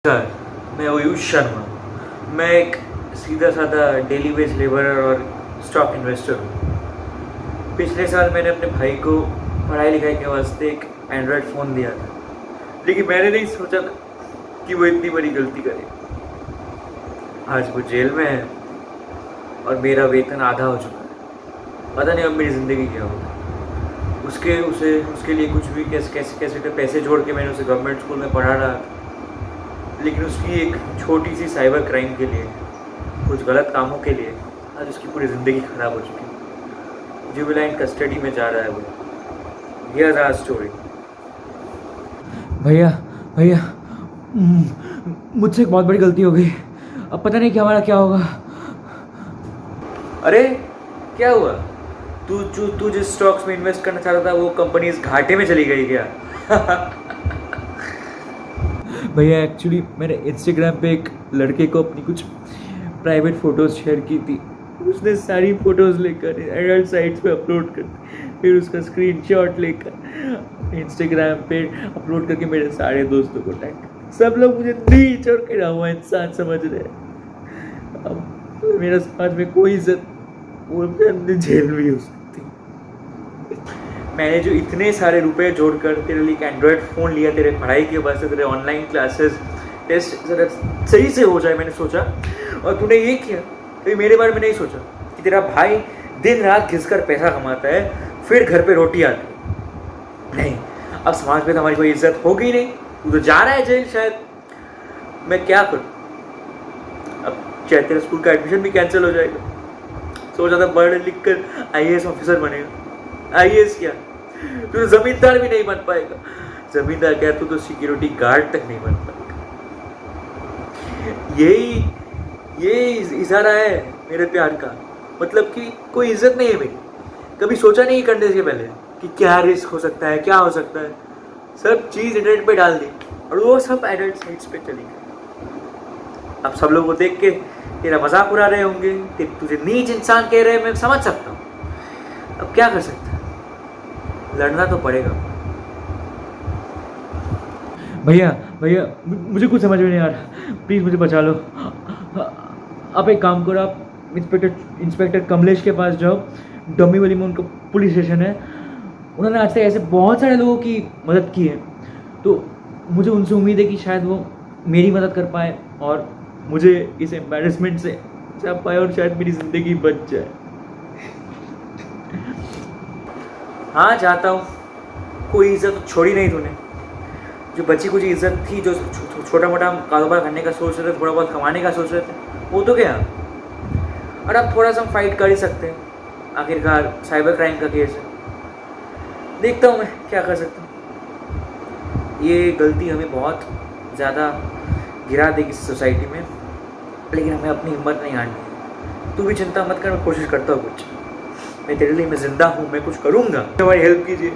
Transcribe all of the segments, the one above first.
Sir, मैं आयुष शर्मा। मैं एक सीधा साधा डेली वेज लेबरर और स्टॉक इन्वेस्टर हूँ। पिछले साल मैंने अपने भाई को पढ़ाई लिखाई के वास्ते एक एंड्रॉयड फ़ोन दिया था, लेकिन मैंने नहीं सोचा था कि वो इतनी बड़ी गलती करे। आज वो जेल में है और मेरा वेतन आधा हो चुका है। पता नहीं अब मेरी ज़िंदगी क्या होगी। उसके लिए कुछ भी कैसे तो पैसे जोड़ के मैंने उसे गवर्नमेंट स्कूल में पढ़ा रहा था, लेकिन उसकी एक छोटी सी साइबर क्राइम के लिए, कुछ गलत कामों के लिए आज उसकी पूरी ज़िंदगी ख़राब हो चुकी है। जुवेनाइल कस्टडी में जा रहा है वो। Here's our story. भैया भैया मुझसे एक बहुत बड़ी गलती हो गई। अब पता नहीं कि हमारा क्या होगा। अरे क्या हुआ? तू जिस स्टॉक्स में इन्वेस्ट करना चाहता था वो कंपनीज घाटे में चली गई क्या? भैया एक्चुअली मैंने इंस्टाग्राम पे एक लड़के को अपनी कुछ प्राइवेट फ़ोटोज़ शेयर की थी। उसने सारी फ़ोटोज़ लेकर एडल्ट साइट्स पे अपलोड कर दी, फिर उसका स्क्रीनशॉट लेकर इंस्टाग्राम पे अपलोड करके मेरे सारे दोस्तों को टैग कर। सब लोग मुझे नीच और गिरा हुआ इंसान समझ रहे हैं। अब मेरा समाज में कोई इज्जत, वो जेल में ही हो सकती। मैंने जो इतने सारे रुपए जोड़कर तेरे लिए एक एंड्रॉयड फ़ोन लिया, तेरे पढ़ाई के वास्ते, तेरे ऑनलाइन क्लासेस टेस्ट ज़रा सही से हो जाए, मैंने सोचा, और तूने ये किया। तो मेरे बारे में नहीं सोचा कि तेरा भाई दिन रात घिसकर पैसा कमाता है, फिर घर पे रोटी आती नहीं। अब समाज में तो हमारी कोई इज्जत होगी नहीं। तू तो जा रहा है जेल शायद। मैं क्या करूँ? अब शायद तेरा स्कूल का एडमिशन भी कैंसिल हो जाएगा। सोचा था पढ़ लिख कर IAS ऑफिसर बनेगा। IAS क्या, तू तो जमींदार भी नहीं बन पाएगा। जमींदार क्या, तू तो सिक्योरिटी गार्ड तक नहीं बन पाएगा। यही इशारा है मेरे प्यार का। मतलब कि कोई इज्जत नहीं है मेरी। कभी सोचा नहीं करने से पहले कि क्या रिस्क हो सकता है, क्या हो सकता है। सब चीज़ इंटरनेट पे डाल दी और वो सब एडल्ट साइट्स पे चली गई। अब सब लोग वो देख के तेरा मजाक उड़ा रहे होंगे, तुझे नीच इंसान कह रहे हैं। मैं समझ सकता हूँ। अब क्या कर सकता है, लड़ना तो पड़ेगा। भैया भैया मुझे कुछ समझ में नहीं आ रहा, प्लीज़ मुझे बचा लो। आप एक काम करो, आप इंस्पेक्टर कमलेश के पास जाओ। डमी वाली में उनका पुलिस स्टेशन है। उन्होंने आज तक ऐसे बहुत सारे लोगों की मदद की है, तो मुझे उनसे उम्मीद है कि शायद वो मेरी मदद कर पाए और मुझे इस एम्बैरेसमेंट से बचा पाए और शायद मेरी ज़िंदगी बच जाए। हाँ, जाता हूँ। कोई इज्जत तो छोड़ी नहीं तूने। जो बची कुछ इज्जत थी, जो छोटा मोटा कारोबार करने का सोच रहे थे, थोड़ा बहुत कमाने का सोच रहे थे, वो तो गया। और अब थोड़ा सा हम फाइट कर ही सकते हैं। आखिरकार साइबर क्राइम का केस है। देखता हूँ मैं क्या कर सकता हूँ। ये गलती हमें बहुत ज़्यादा गिरा देगी सोसाइटी में, लेकिन हमें अपनी हिम्मत नहीं हारनी। तू भी चिंता मत कर, मैं कोशिश करता हूँ कुछ। मैं तेरे लिए, मैं ज़िंदा हूँ, मैं कुछ करूँगा। हमारी हेल्प कीजिए।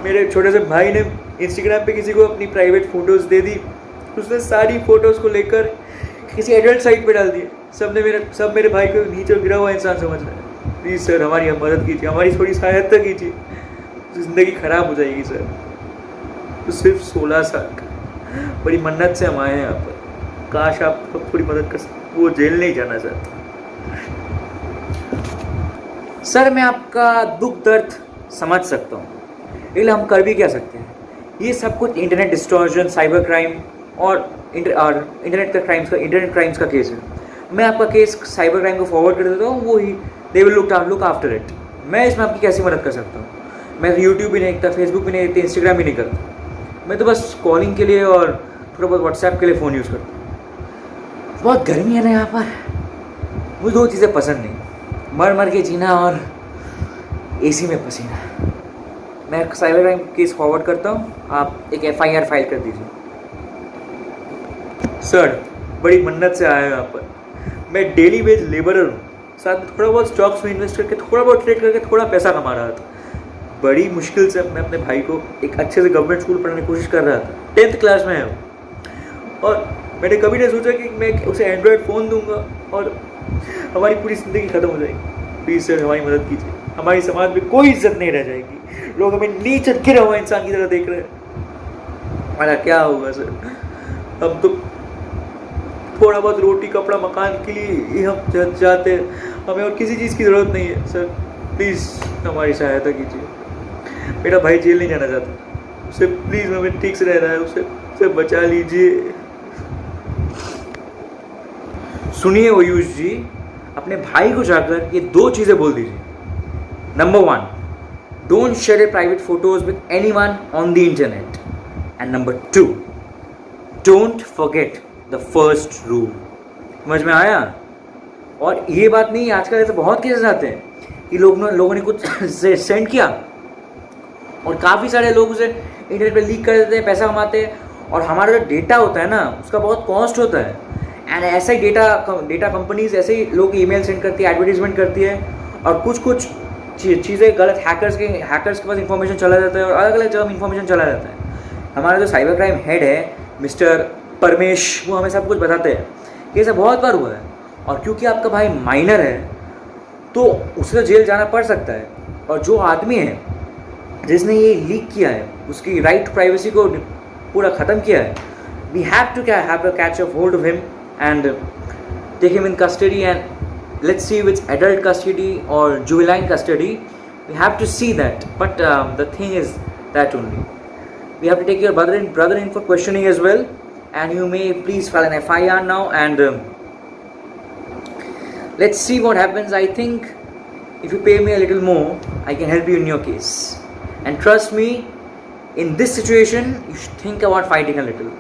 मेरे छोटे से भाई ने इंस्टाग्राम पे किसी को अपनी प्राइवेट फ़ोटोज़ दे दी। उसने सारी फ़ोटोज़ को लेकर किसी एडल्ट साइट पे डाल दिए। सब मेरे भाई को नीचे गिरा हुआ इंसान समझ रहे हैं। प्लीज़ सर, हमारी मदद कीजिए, हमारी थोड़ी सहायता कीजिए। ज़िंदगी ख़राब हो जाएगी सर। तो सिर्फ 16 साल का, बड़ी मन्नत से हम आए हैं यहाँ पर। काश आप थोड़ी मदद कर सकते। वो जेल नहीं जाना चाहता। सर, मैं आपका दुख दर्द समझ सकता हूँ, लेकिन हम कर भी क्या सकते हैं। ये सब कुछ इंटरनेट डिस्टॉर्शन, साइबर क्राइम और इंटरनेट क्राइम्स का केस है। मैं आपका केस साइबर क्राइम को फॉरवर्ड कर देता हूँ, वो ही they will look after it. मैं इसमें आपकी कैसी मदद कर सकता हूँ? मैं यूट्यूब भी नहीं देखता, फेसबुक भी नहीं देखता, इंस्टाग्राम भी नहीं करता। मैं तो बस कॉलिंग के लिए और थोड़ा बहुत व्हाट्सएप के लिए फ़ोन यूज़ करता हूँ। बहुत गर्मी है ना यहाँ पर। मुझे दो चीज़ें पसंद नहीं, मर के जीना और AC में पसीना। मैं साइबर क्राइम केस फॉरवर्ड करता हूँ, आप एक FIR फाइल कर दीजिए। सर, बड़ी मन्नत से आया यहाँ पर। मैं डेली वेज लेबरर हूँ, साथ में थोड़ा बहुत स्टॉक्स में इन्वेस्ट करके, थोड़ा बहुत ट्रेड करके थोड़ा पैसा कमा रहा था। बड़ी मुश्किल से मैं अपने भाई को एक अच्छे से गवर्नमेंट स्कूल पढ़ाने की कोशिश कर रहा था। 10th क्लास में है वो, और मैंने कभी नहीं सोचा कि मैं उसे एंड्रॉयड फ़ोन दूंगा और हमारी पूरी ज़िंदगी ख़त्म हो जाएगी। प्लीज़ सर, हमारी मदद कीजिए। हमारी समाज में कोई इज्जत नहीं रह जाएगी। लोग हमें नीचे गिरा हुआ इंसान की तरह देख रहे हैं। हमारा क्या होगा सर? हम तो थोड़ा बहुत रोटी कपड़ा मकान के लिए ही हम जाते हैं, हमें और किसी चीज़ की ज़रूरत नहीं है सर, प्लीज़ हमारी सहायता कीजिए। मेरा भाई जेल नहीं जाना चाहता, उसे प्लीज़ हमें ठीक से रहना है, उसे बचा लीजिए। सुनिए ओयूष जी, अपने भाई को जाकर ये 2 चीज़ें बोल दीजिए। Number 1, don't share your private photos with anyone on the internet. And number 2, don't forget the first rule. समझ में आया? और ये बात नहीं, आजकल ऐसे बहुत केसेस आते हैं कि लोगों ने कुछ सेंड किया और काफ़ी सारे लोग उसे इंटरनेट पे लीक कर देते हैं, पैसा कमाते हैं, और हमारा जो डेटा होता है ना उसका बहुत कॉस्ट होता है। एंड ऐसा ही डेटा कंपनीज ऐसे ही लोग ईमेल सेंड करती है, एडवर्टीजमेंट करती है, और कुछ चीज़ें गलत हैकर्स के पास इंफॉर्मेशन चला जाता है और अलग अलग जगह इंफॉर्मेशन चला जाता है। हमारा जो साइबर क्राइम हेड है मिस्टर परमेश, वो हमें सब कुछ बताते हैं कि ऐसा बहुत बार हुआ है। और क्योंकि आपका भाई माइनर है तो उसे तो जेल जाना पड़ सकता है, और जो आदमी है जिसने ये लीक किया है उसकी राइट टू प्राइवेसी को पूरा ख़त्म किया है, we have to catch a hold of him and take him in custody, and let's see if it's adult custody or juvenile custody. We have to see that, but the thing is that only we have to take your brother in for questioning as well, and you may please file an FIR now, and let's see what happens. I think if you pay me a little more, I can help you in your case, and trust me, in this situation you should think about fighting a little,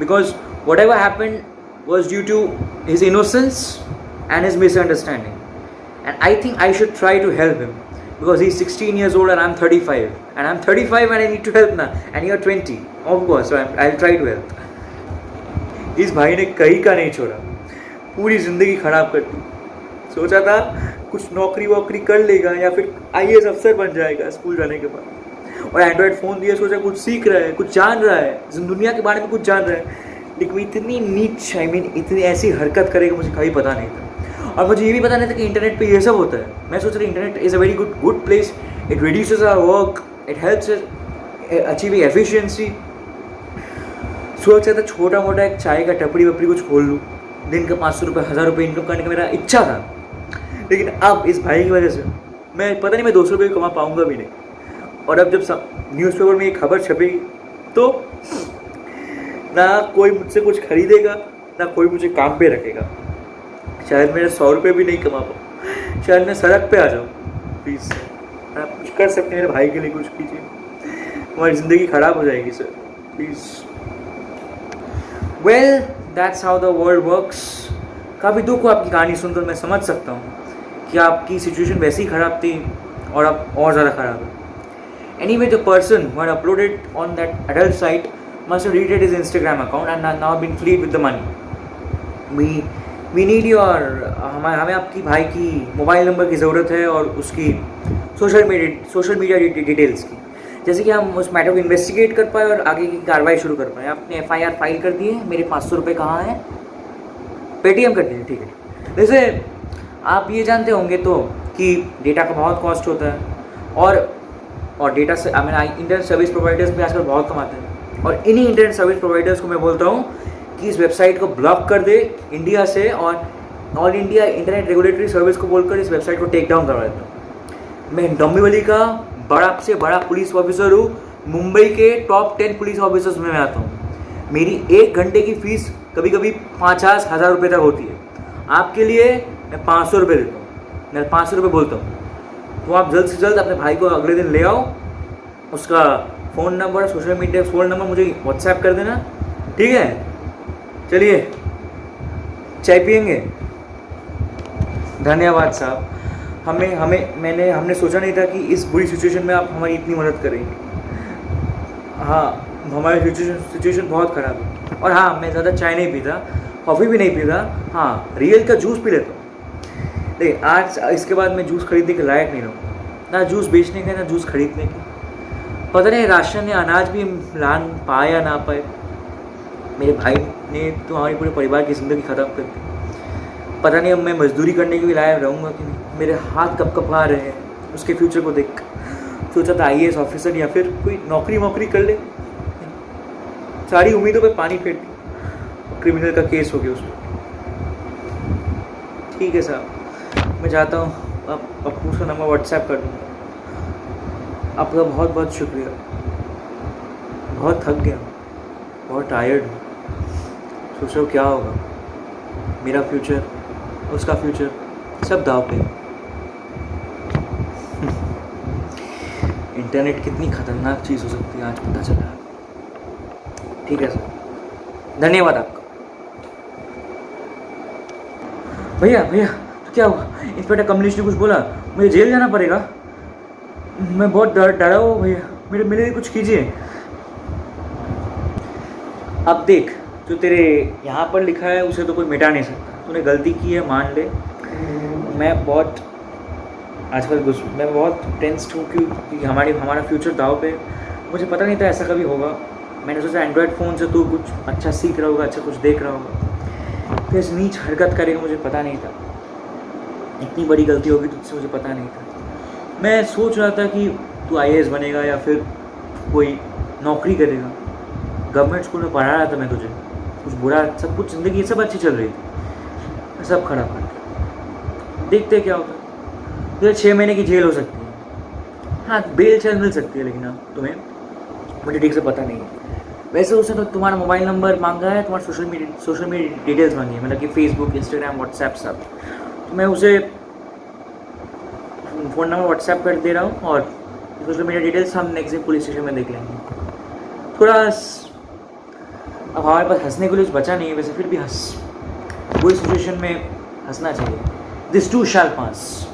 because whatever happened was due to his innocence and his misunderstanding, and I think I should try to help him, because he's 16 years old and I'm 35, and I'm 35 and I need to help now, and you're 20, of course, so I'll try to help. इस भाई ने कहीं का नहीं छोड़ा, पूरी ज़िंदगी ख़राब कर दी। सोचा था कुछ नौकरी वोकरी कर लेगा या फिर IAS अफसर बन जाएगा स्कूल जाने के बाद, और एंड्रॉयड फ़ोन दिया, सोचा कुछ सीख रहा है, कुछ जान रहा है, दुनिया के बारे में कुछ जान रहा है, लेकिन इतनी नीच इतनी ऐसी हरकत करेगा मुझे कभी पता नहीं था। और मुझे ये भी पता नहीं था कि इंटरनेट पे ये सब होता है। मैं सोच रहा internet is a very good place, it reduces our work, it helps achieving efficiency. सोच रहा था छोटा मोटा एक चाय का टपरी वपरी कुछ खोल लूँ, दिन का 500 रुपये 1000 रुपये इनकम करने का मेरा इच्छा था, लेकिन अब इस भाई की वजह से मैं पता नहीं मैं 200 रुपये कमा पाऊँगा भी नहीं। और अब जब न्यूज़पेपर में ये खबर छपेगी तो ना कोई मुझसे कुछ खरीदेगा, ना कोई मुझे काम पे रखेगा। शायद मेरे 100 रुपये भी नहीं कमा पाऊँ, शायद मैं सड़क पे आ जाऊँ। प्लीज़ आप कुछ कर सकते हैं, मेरे भाई के लिए कुछ कीजिए, हमारी ज़िंदगी ख़राब हो जाएगी sir, please. Well that's how the world works. काफ़ी दुख हुआ आपकी कहानी सुनकर, मैं समझ सकता हूँ कि आपकी सिचुएशन वैसे ही ख़राब थी और अब और ज़्यादा ख़राब है। Anyway the person who had uploaded on that adult site must have deleted his Instagram account and now been fleed with the money. We need your हमें आपकी भाई की मोबाइल नंबर की ज़रूरत है और उसकी सोशल मीडिया डिटेल्स की, जैसे कि हम उस मैटर को इन्वेस्टिगेट कर पाए और आगे की कार्रवाई शुरू कर पाए। आपने FIR फाइल कर दी है, मेरे 500 रुपये कहाँ हैं? पेटीएम कर दीजिए, ठीक है। वैसे आप ये जानते होंगे तो कि डेटा का बहुत कॉस्ट होता है, और डेटा से इंटरनेट सर्विस प्रोवाइडर्स भी आजकल बहुत कमाते हैं, और इन्हीं इंटरनेट सर्विस प्रोवाइडर्स को मैं बोलता हूँ कि इस वेबसाइट को ब्लॉक कर दे इंडिया से, और all India internet regulatory service को बोलकर इस वेबसाइट को टेक डाउन करवा देता हूँ। मैं डोंबिवली का बड़ा से बड़ा पुलिस ऑफिसर हूँ, मुंबई के टॉप 10 पुलिस ऑफिसर्स में मैं आता हूँ। मेरी 1 घंटे की फ़ीस कभी कभी 50,000 रुपये तक होती है। आपके लिए मैं 500 रुपये देता हूँ, मैं 500 रुपये बोलता हूँ। तो आप जल्द से जल्द अपने भाई को अगले दिन ले आओ, उसका phone number, social media phone number मुझे व्हाट्सएप कर देना, ठीक है? चलिए चाय पियेंगे। धन्यवाद साहब, हमने सोचा नहीं था कि इस बुरी सिचुएशन में आप हमारी इतनी मदद करेंगे। हाँ, हमारी सिचुएशन बहुत ख़राब है, और हाँ मैं ज़्यादा चाय नहीं पीता, कॉफ़ी भी नहीं पीता, हाँ रियल का जूस पी लेता हूँ। देखिए आज इसके बाद मैं जूस खरीदने के लायक नहीं रहूँ, ना जूस बेचने का ना जूस खरीदने की। पता नहीं राशन या अनाज भी लान पाए या ना पाए, मेरे भाई ने तो हमारे पूरे परिवार की ज़िंदगी ख़त्म कर दी। पता नहीं अब मैं मजदूरी करने के भी लायक रहूँगा कि नहीं। मेरे हाथ कब कपा रहे हैं उसके फ्यूचर को देख। सोचा था IAS ऑफिसर या फिर कोई नौकरी कर ले, सारी उम्मीदों पे पानी फेर दी, क्रिमिनल का केस हो गया उसमें। ठीक है साहब, मैं जाता हूँ। अब पप्पू का नंबर व्हाट्सएप कर दूँगा। आपका बहुत बहुत शुक्रिया। बहुत थक गया, बहुत टायर्ड हूँ। सोच रहा हूँ क्या होगा, मेरा फ्यूचर, उसका फ्यूचर, सब दाव पे। इंटरनेट कितनी खतरनाक चीज़ हो सकती है आज पता चला। ठीक है सर, धन्यवाद आपका। भैया भैया, तो क्या हुआ? इंस्पेक्टर कमलेश ने कुछ बोला, मुझे जेल जाना पड़ेगा? मैं बहुत डरा हुआ हूँ भैया, मेरे मेरे लिए कुछ कीजिए। अब देख, जो तेरे यहाँ पर लिखा है उसे तो कोई मिटा नहीं सकता। तूने गलती की है, मान ले। मैं बहुत आजकल मैं बहुत टेंस्ड हूँ क्योंकि हमारा फ्यूचर दाव पे। मुझे पता नहीं था ऐसा कभी होगा। मैंने सोचा एंड्रॉयड फ़ोन से तू कुछ अच्छा सीख रहा होगा, अच्छा कुछ देख रहा होगा, तो इस नीच हरकत करेगा, मुझे पता नहीं था। इतनी बड़ी गलती होगी तुझसे, मुझे पता नहीं था। मैं सोच रहा था कि तू IAS बनेगा या फिर कोई नौकरी करेगा। गवर्नमेंट स्कूल में पढ़ा रहा था मैं तुझे, कुछ बुरा, सब कुछ ज़िंदगी सब अच्छी चल रही थी, सब खराब कर दिया। देखते क्या होता है। तुझे 6 महीने की जेल हो सकती है, हाँ बेल शायद मिल सकती है, लेकिन हाँ तुम्हें, मुझे ठीक से पता नहीं है। वैसे उसने तो तुम्हारा मोबाइल नंबर मांगा है, तुम्हारा सोशल मीडिया डिटेल्स मांगी है, मतलब कि फेसबुक, इंस्टाग्राम, व्हाट्सएप सब। तो मैं उसे फ़ोन नंबर व्हाट्सएप कर दे रहा हूँ और सोशल मीडिया डिटेल्स हम नेक्स्ट डे पुलिस स्टेशन में देख लेंगे। थोड़ा अब हमारे पास हंसने के लिए कुछ बचा नहीं है, वैसे फिर भी कोई सिचुएशन में हंसना चाहिए। This to shell pass.